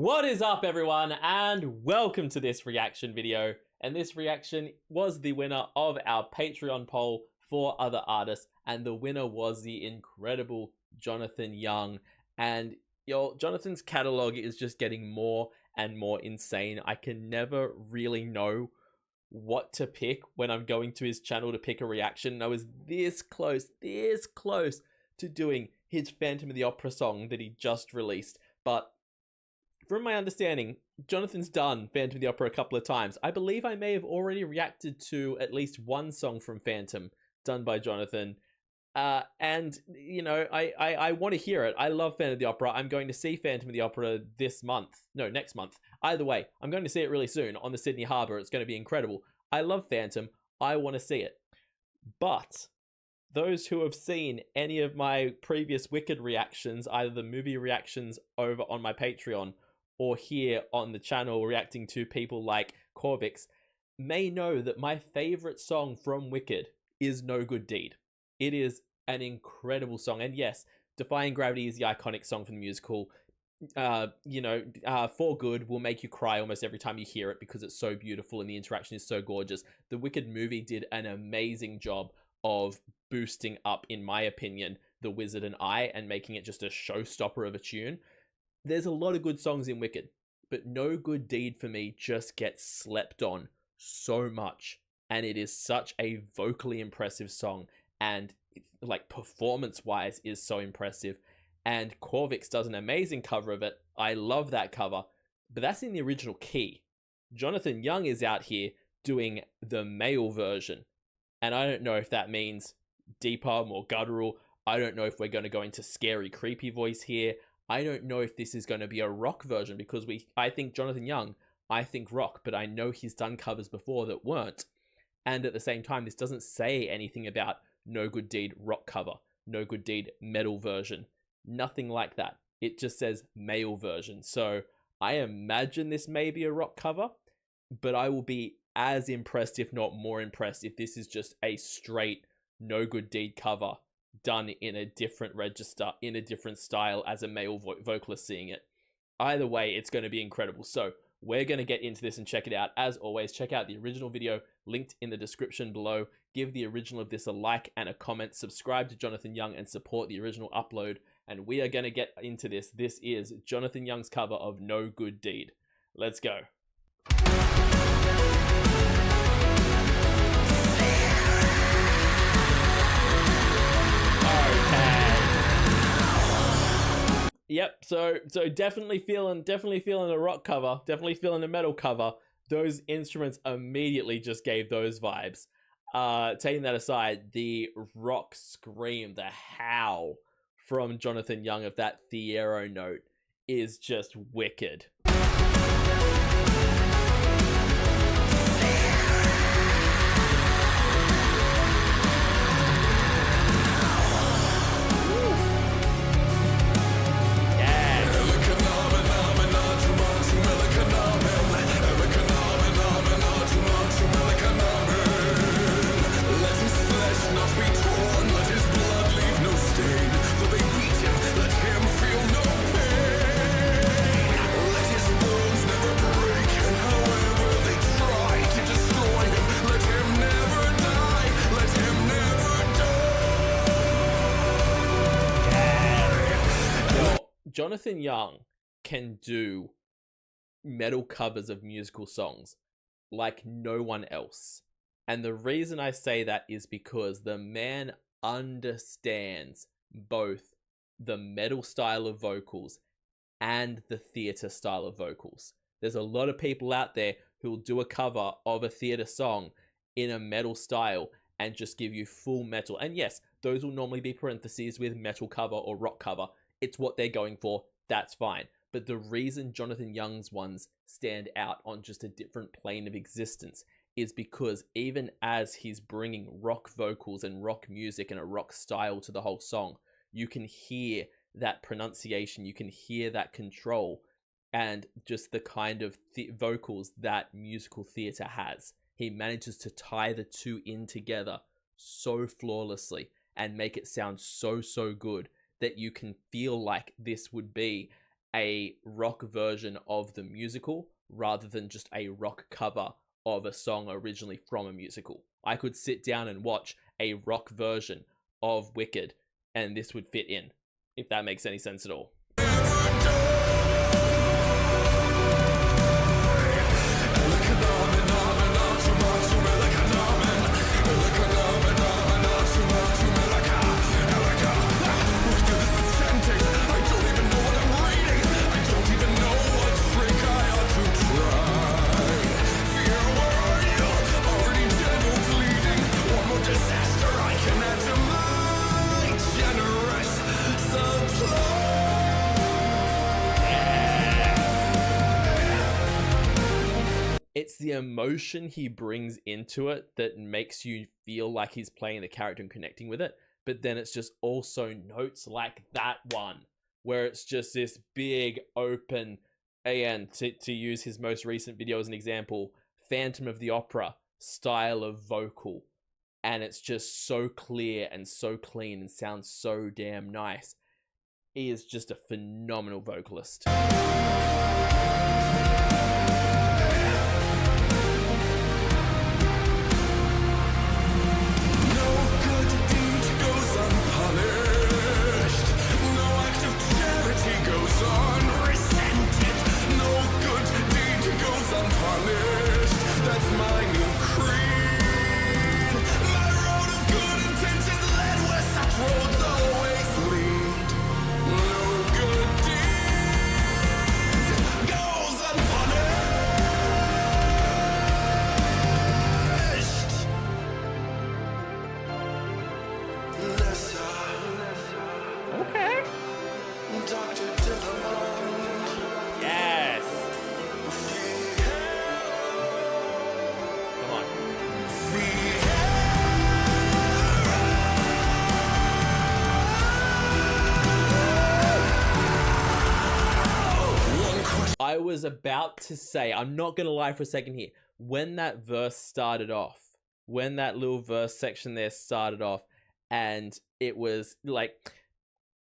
What is up, everyone, and welcome to this reaction video. And this reaction was the winner of our Patreon poll for other artists, and the winner was the incredible Jonathan Young. And Jonathan's catalog is just getting more and more insane. I can never really know what to pick when I'm going to his channel to pick a reaction. And I was this close to doing his Phantom of the Opera song that he just released, but from my understanding, Jonathan's done Phantom of the Opera a couple of times. I believe I may have already reacted to at least one song from Phantom done by Jonathan. And, you know, I want to hear it. I love Phantom of the Opera. I'm going to see Phantom of the Opera this month. No, next month. Either way, I'm going to see it really soon on the Sydney Harbour. It's going to be incredible. I love Phantom. I want to see it. But those who have seen any of my previous Wicked reactions, either the movie reactions over on my Patreon or here on the channel reacting to people like Corvix, may know that my favorite song from Wicked is No Good Deed. It is an incredible song. And yes, Defying Gravity is the iconic song from the musical. For Good will make you cry almost every time you hear it because it's so beautiful and the interaction is so gorgeous. The Wicked movie did an amazing job of boosting up, in my opinion, The Wizard and I and making it just a showstopper of a tune. There's a lot of good songs in Wicked, but No Good Deed for me just gets slept on so much. And it is such a vocally impressive song, and like performance-wise is so impressive. And Corvix does an amazing cover of it. I love that cover, but that's in the original key. Jonathan Young is out here doing the male version. And I don't know if that means deeper, more guttural. I don't know if we're going to go into scary, creepy voice here. I don't know if this is going to be a rock version because I think Jonathan Young, I think rock, but I know he's done covers before that weren't. And at the same time, this doesn't say anything about No Good Deed rock cover, No Good Deed metal version, nothing like that. It just says male version. So I imagine this may be a rock cover, but I will be as impressed, if not more impressed, if this is just a straight No Good Deed cover done in a different register, in a different style as a male vocalist seeing it. Either way, it's going to be incredible. So we're going to get into this and check it out. As always, check out the original video linked in the description below. Give the original of this a like and a comment. Subscribe to Jonathan Young and support the original upload. And we are going to get into this. This is Jonathan Young's cover of No Good Deed. Let's go. Yep, so definitely feeling a rock cover, definitely feeling a metal cover. Those instruments immediately just gave those vibes. Taking that aside, the rock scream, the howl from Jonathan Young of that Thiero note is just wicked. Jonathan Young can do metal covers of musical songs like no one else. And the reason I say that is because the man understands both the metal style of vocals and the theater style of vocals. There's a lot of people out there who will do a cover of a theater song in a metal style and just give you full metal. And yes, those will normally be parentheses with metal cover or rock cover. It's what they're going for. That's fine. But the reason Jonathan Young's ones stand out on just a different plane of existence is because even as he's bringing rock vocals and rock music and a rock style to the whole song, you can hear that pronunciation, you can hear that control, and just the kind of vocals that musical theater has. He manages to tie the two in together so flawlessly and make it sound so good that you can feel like this would be a rock version of the musical rather than just a rock cover of a song originally from a musical. I could sit down and watch a rock version of Wicked, and this would fit in, if that makes any sense at all. It's the emotion he brings into it that makes you feel like he's playing the character and connecting with it. But then it's just also notes like that one, where it's just this big open, again, to use his most recent video as an example, Phantom of the Opera style of vocal. And it's just so clear and so clean and sounds so damn nice. He is just a phenomenal vocalist. I was about to say, I'm not going to lie for a second here. When that verse started off, when that little verse section there started off, and it was like,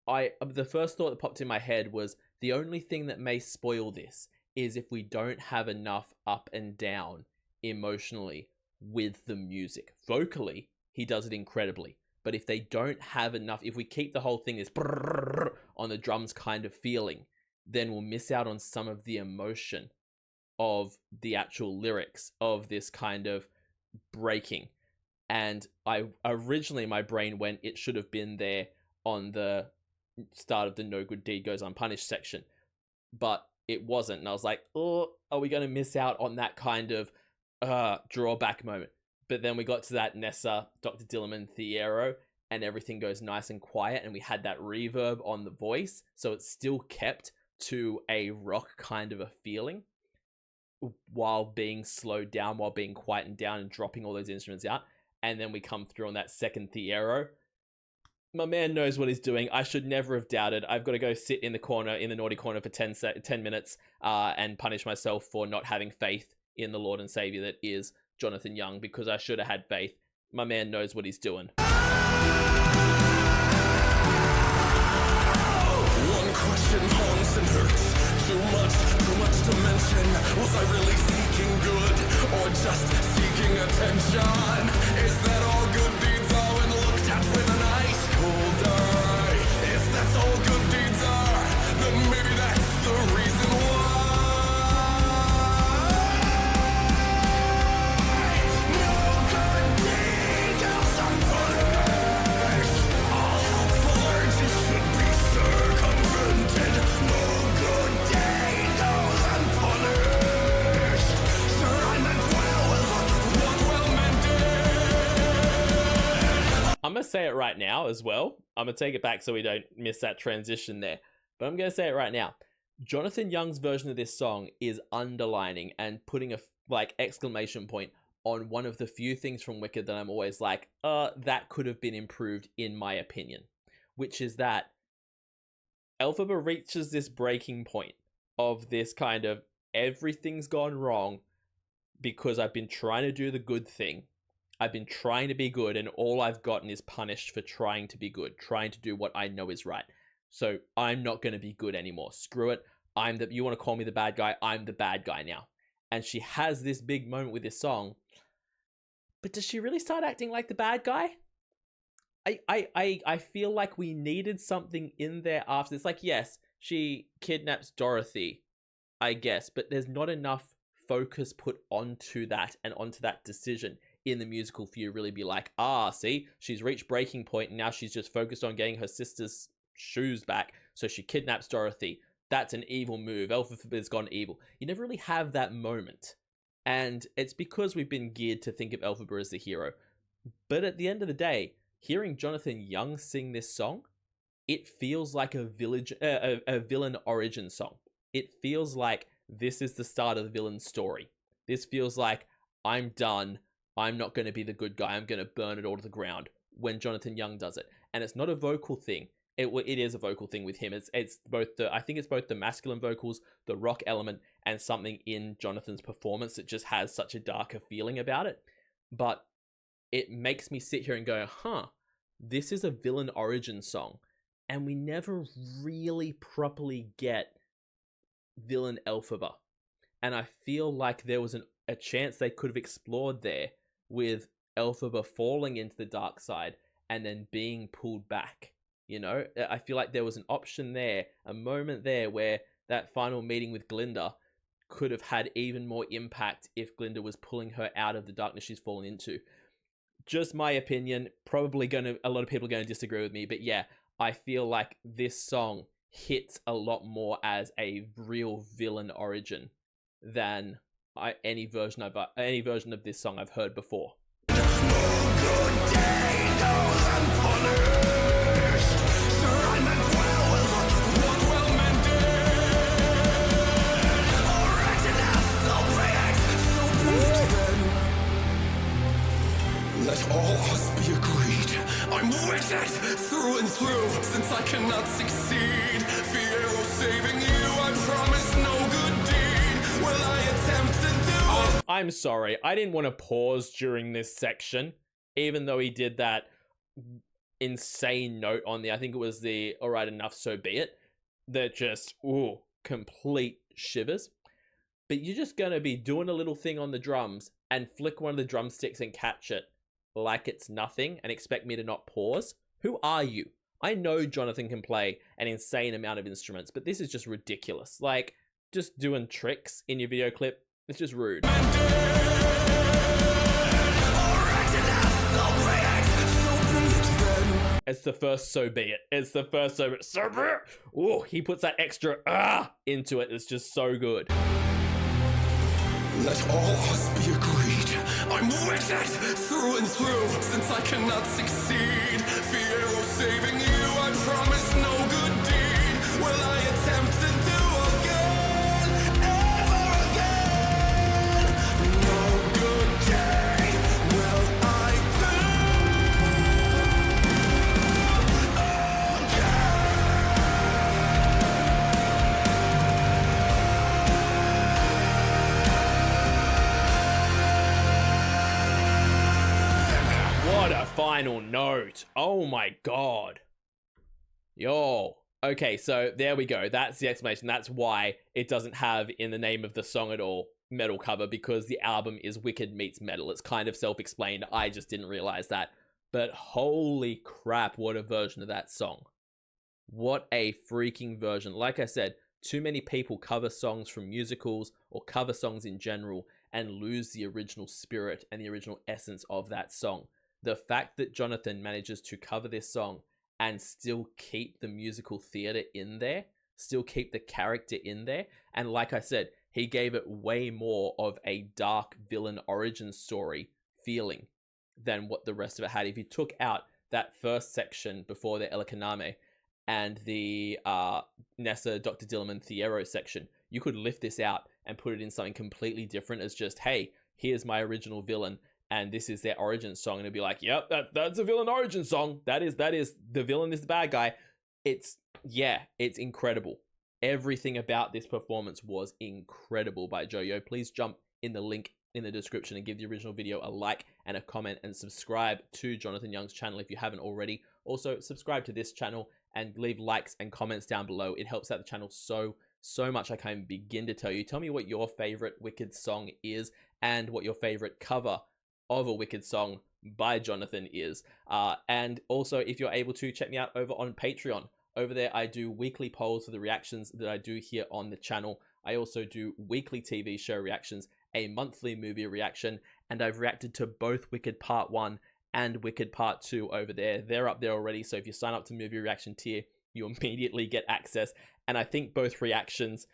the first thought that popped in my head was, the only thing that may spoil this is if we don't have enough up and down emotionally with the music. Vocally, he does it incredibly. But if they don't have enough, if we keep the whole thing as on the drums kind of feeling, then we'll miss out on some of the emotion of the actual lyrics of this kind of breaking. And originally my brain went, it should have been there on the start of the No Good Deed Goes Unpunished section, but it wasn't. And I was like, oh, are we going to miss out on that kind of drawback moment? But then we got to that Nessa, Dr. Dillerman, Thiero, and everything goes nice and quiet, and we had that reverb on the voice, so it's still kept to a rock kind of a feeling while being slowed down, while being quietened down and dropping all those instruments out. And then we come through on that second Thiero. My man knows what he's doing. I should never have doubted. I've got to go sit in the corner, in the naughty corner for 10 minutes and punish myself for not having faith in the Lord and Savior that is Jonathan Young, because I should have had faith. My man knows what he's doing. One question haunts and hurts. Too much to mention. Was I really seeking good or just seeking attention? Is that all good deeds are when looked at with an ice cold eye? If that's all good deeds are, then maybe that's the reason why. No good deed goes unpunished. All helpful urges should be circumvented. No good deed goes unpunished. Sure, I meant well, look what well meant did. I'm going to say it right now as well. I'm going to take it back so we don't miss that transition there. But I'm going to say it right now. Jonathan Young's version of this song is underlining and putting a exclamation point on one of the few things from Wicked that I'm always like, that could have been improved in my opinion. Which is that Elphaba reaches this breaking point of this kind of, everything's gone wrong because I've been trying to do the good thing. I've been trying to be good, and all I've gotten is punished for trying to be good, trying to do what I know is right. So I'm not going to be good anymore. Screw it. you want to call me the bad guy, I'm the bad guy now. And she has this big moment with this song. But does she really start acting like the bad guy? I feel like we needed something in there after this. Like, yes, she kidnaps Dorothy, I guess, but there's not enough focus put onto that and onto that decision in the musical for you to really be like, see, she's reached breaking point and now she's just focused on getting her sister's shoes back, so she kidnaps Dorothy. That's an evil move. Elphaba's gone evil. You never really have that moment. And it's because we've been geared to think of Elphaba as the hero. But at the end of the day, hearing Jonathan Young sing this song, it feels like a villain origin song. It feels like this is the start of the villain's story. This feels like, I'm done. I'm not going to be the good guy. I'm going to burn it all to the ground when Jonathan Young does it. And it's not a vocal thing. It is a vocal thing with him. It's both I think it's both the masculine vocals, the rock element, and something in Jonathan's performance that just has such a darker feeling about it. But it makes me sit here and go, this is a villain origin song. And we never really properly get villain Elphaba. And I feel like there was a chance they could have explored there with Elphaba falling into the dark side and then being pulled back. You know, I feel like there was an option there, a moment there where that final meeting with Glinda could have had even more impact if Glinda was pulling her out of the darkness she's fallen into. Just my opinion, probably a lot of people are going to disagree with me, but yeah, I feel like this song hits a lot more as a real villain origin than any version of this song I've heard before. Let all us be agreed. I'm wicked through and through. Since I cannot succeed, Fiyero saving you, I promise no good deed will I attempt to do. I'm sorry, I didn't want to pause during this section, even though he did that insane note on the, I think it was the alright enough so be it, that just, complete shivers. But you're just gonna be doing a little thing on the drums and flick one of the drumsticks and catch it like it's nothing and expect me to not pause? Who are you? I know Jonathan can play an insane amount of instruments, but this is just ridiculous. Like, just doing tricks in your video clip, it's just rude. It's the first so be it. It's the first so be it. Oh, he puts that extra into it. It's just so good. Let all us be agreed. I'm wicked through and through. Since I cannot succeed, Fiyero saving you, I promise no good deed will I attempt to do again, ever again. No good deed will I What a final note. Oh my god. Yo. Okay, so there we go. That's the explanation. That's why it doesn't have in the name of the song at all metal cover, because the album is Wicked Meets Metal. It's kind of self-explained. I just didn't realize that. But holy crap, what a version of that song. What a freaking version. Like I said, too many people cover songs from musicals or cover songs in general and lose the original spirit and the original essence of that song. The fact that Jonathan manages to cover this song and still keep the musical theater in there, still keep the character in there, and like I said, he gave it way more of a dark villain origin story feeling than what the rest of it had. If you took out that first section before the Elikaname and the Nessa, Dr. Dilliman, Fiyero section, you could lift this out and put it in something completely different as just, hey, here's my original villain, and this is their origin song, and it'd be like, yep, that's a villain origin song. That is the villain is the bad guy. It's incredible. Everything about this performance was incredible by Joyo. Please jump in the link in the description and give the original video a like and a comment, and subscribe to Jonathan Young's channel if you haven't already. Also, subscribe to this channel and leave likes and comments down below. It helps out the channel so so much I can't begin to tell you. Tell me what your favorite Wicked song is and what your favorite cover of a Wicked song by Jonathan is. And also, if you're able to, check me out over on Patreon. Over there, I do weekly polls for the reactions that I do here on the channel. I also do weekly TV show reactions, a monthly movie reaction, and I've reacted to both Wicked Part 1 and Wicked Part 2 over there. They're up there already, so if you sign up to Movie Reaction Tier, you immediately get access. And I think both reactions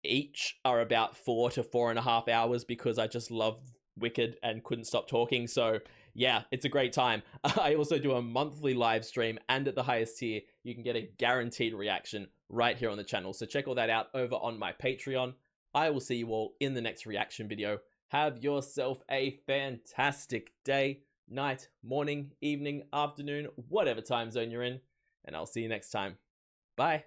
each are about 4 to 4.5 hours because I just love Wicked and couldn't stop talking. So yeah, it's a great time. I also do a monthly live stream, and at the highest tier, you can get a guaranteed reaction right here on the channel. So check all that out over on my Patreon. I will see you all in the next reaction video. Have yourself a fantastic day, night, morning, evening, afternoon, whatever time zone you're in, and I'll see you next time. Bye.